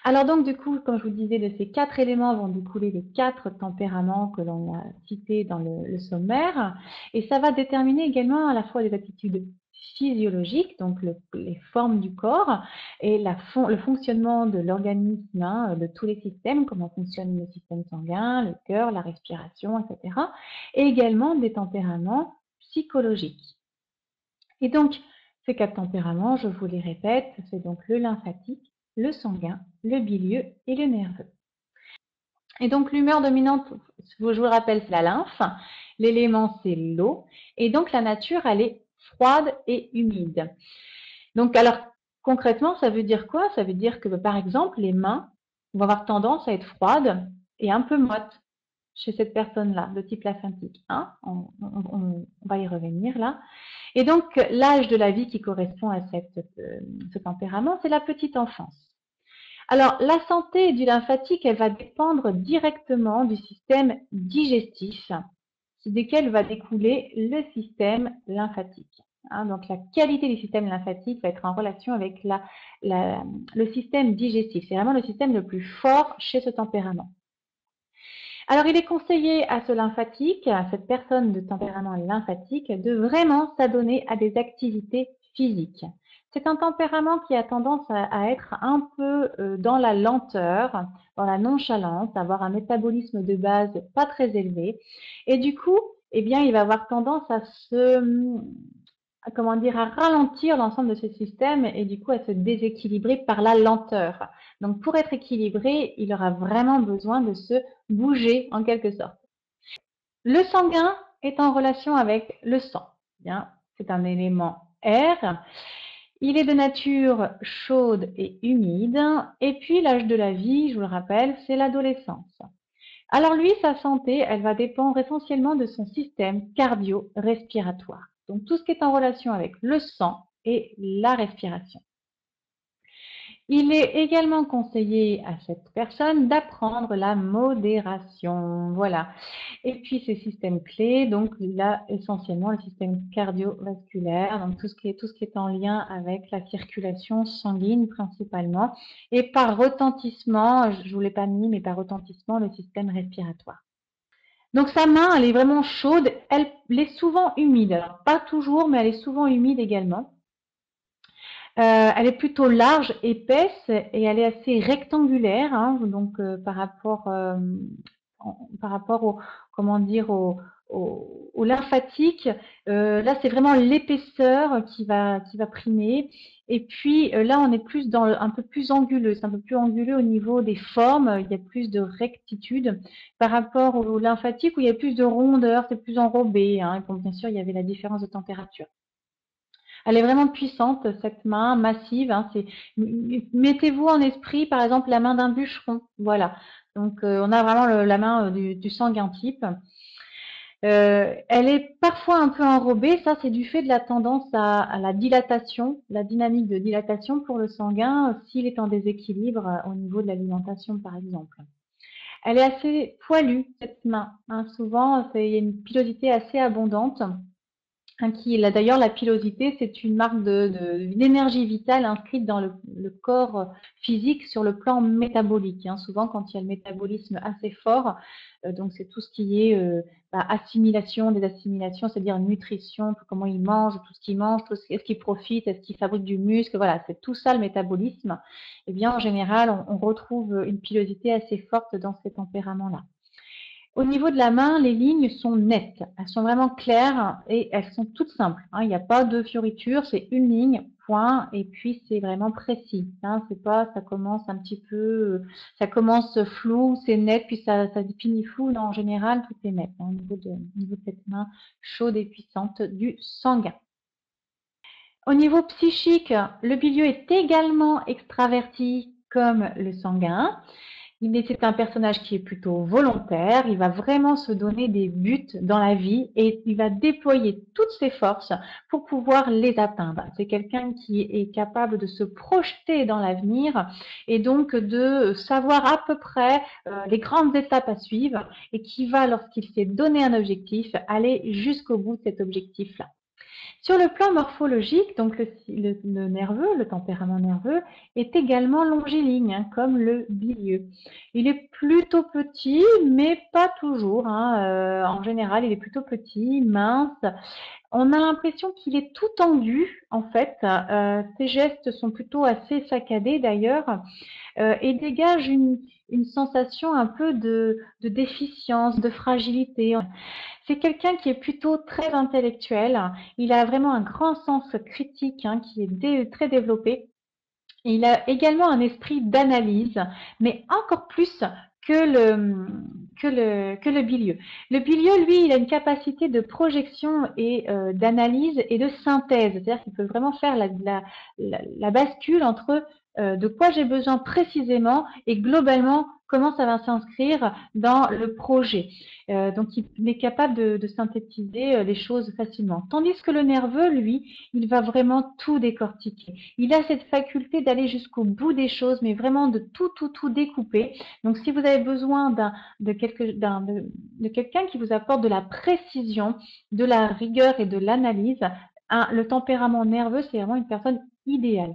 Alors donc du coup, comme je vous disais, de ces 4 éléments vont découler les 4 tempéraments que l'on a cités dans le sommaire, et ça va déterminer également à la fois les attitudes physiologiques, donc les formes du corps, et le fonctionnement de l'organisme, hein, de tous les systèmes, comment fonctionne le système sanguin, le cœur, la respiration, etc. Et également des tempéraments psychologiques. Et donc, ces 4 tempéraments, je vous les répète, c'est donc le lymphatique, le sanguin, le bilieux et le nerveux. Et donc, l'humeur dominante, je vous le rappelle, c'est la lymphe. L'élément, c'est l'eau. Et donc, la nature, elle est froide et humide. Donc, alors, concrètement, ça veut dire quoi? Ça veut dire que, par exemple, les mains vont avoir tendance à être froides et un peu moites chez cette personne-là, de type lymphatique. Hein, on va y revenir là. Et donc, l'âge de la vie qui correspond à ce tempérament, c'est la petite enfance. Alors, la santé du lymphatique, elle va dépendre directement du système digestif, desquels va découler le système lymphatique. Hein, donc, la qualité du système lymphatique va être en relation avec le système digestif. C'est vraiment le système le plus fort chez ce tempérament. Alors, il est conseillé à ce lymphatique, à cette personne de tempérament lymphatique, de vraiment s'adonner à des activités physiques. C'est un tempérament qui a tendance à être un peu dans la lenteur, dans la nonchalance, avoir un métabolisme de base pas très élevé. Et du coup, eh bien, il va avoir tendance à ralentir l'ensemble de ce système et du coup à se déséquilibrer par la lenteur. Donc pour être équilibré, il aura vraiment besoin de se bouger en quelque sorte. Le sanguin est en relation avec le sang. Bien, c'est un élément air. Il est de nature chaude et humide. Et puis l'âge de la vie, je vous le rappelle, c'est l'adolescence. Alors lui, sa santé, elle va dépendre essentiellement de son système cardio-respiratoire. Donc tout ce qui est en relation avec le sang et la respiration. Il est également conseillé à cette personne d'apprendre la modération. Voilà. Et puis ces systèmes clés, donc là essentiellement le système cardiovasculaire, donc tout ce qui est en lien avec la circulation sanguine principalement, et par retentissement, je vous l'ai pas mis, mais par retentissement le système respiratoire. Donc sa main, elle est vraiment chaude, elle est souvent humide. Alors pas toujours, mais elle est souvent humide également. Elle est plutôt large, épaisse et elle est assez rectangulaire, hein, donc par rapport au comment dire au lymphatique. Là, c'est vraiment l'épaisseur qui va primer. Et puis là, on est plus dans un peu plus anguleux, c'est un peu plus anguleux au niveau des formes. Il y a plus de rectitude par rapport au lymphatique où il y a plus de rondeur, c'est plus enrobé. Hein, et bon, bien sûr, il y avait la différence de température. Elle est vraiment puissante, cette main massive. Hein, mettez-vous en esprit, par exemple, la main d'un bûcheron. Voilà. Donc, on a vraiment la main du sanguin type. Elle est parfois un peu enrobée. Ça, c'est du fait de la tendance à la dilatation, la dynamique de dilatation pour le sanguin, s'il est en déséquilibre au niveau de l'alimentation, par exemple. Elle est assez poilue, cette main. Hein, souvent, il y a une pilosité assez abondante. D'ailleurs, la pilosité, c'est une marque d'une énergie vitale inscrite dans le corps physique sur le plan métabolique. Hein. Souvent, quand il y a le métabolisme assez fort, donc c'est tout ce qui est assimilation, désassimilations, c'est-à-dire nutrition, comment il mange, tout ce qu'il mange, est-ce qu'il profite, est-ce qu'il fabrique du muscle, voilà, c'est tout ça le métabolisme. Eh bien, en général, on retrouve une pilosité assez forte dans ces tempéraments-là. Au niveau de la main, les lignes sont nettes, elles sont vraiment claires et elles sont toutes simples. Hein. Il n'y a pas de fioritures, c'est une ligne, point, et puis c'est vraiment précis. Hein. C'est pas, ça commence un petit peu, ça commence flou, c'est net, puis ça finit flou. Non, en général, tout est net hein, au niveau de cette main chaude et puissante du sanguin. Au niveau psychique, le bilieux est également extraverti comme le sanguin. C'est un personnage qui est plutôt volontaire, il va vraiment se donner des buts dans la vie et il va déployer toutes ses forces pour pouvoir les atteindre. C'est quelqu'un qui est capable de se projeter dans l'avenir et donc de savoir à peu près les grandes étapes à suivre et qui va, lorsqu'il s'est donné un objectif, aller jusqu'au bout de cet objectif-là. Sur le plan morphologique, donc le nerveux, le tempérament nerveux, est également longiligne, hein, comme le bilieux. Il est plutôt petit, mais pas toujours, hein. En général, il est plutôt petit, mince. On a l'impression qu'il est tout tendu, en fait. Ses gestes sont plutôt assez saccadés, d'ailleurs, et dégage une sensation un peu de déficience, de fragilité. C'est quelqu'un qui est plutôt très intellectuel. Il a vraiment un grand sens critique, hein, qui est très développé. Il a également un esprit d'analyse, mais encore plus que le bilieux. Le bilieux, lui, il a une capacité de projection et d'analyse et de synthèse. C'est-à-dire qu'il peut vraiment faire la bascule entre de quoi j'ai besoin précisément et globalement comment ça va s'inscrire dans le projet. Donc, il est capable de synthétiser les choses facilement. Tandis que le nerveux, lui, il va vraiment tout décortiquer. Il a cette faculté d'aller jusqu'au bout des choses, mais vraiment de tout découper. Donc, si vous avez besoin de quelqu'un qui vous apporte de la précision, de la rigueur et de l'analyse, le tempérament nerveux, c'est vraiment une personne idéale.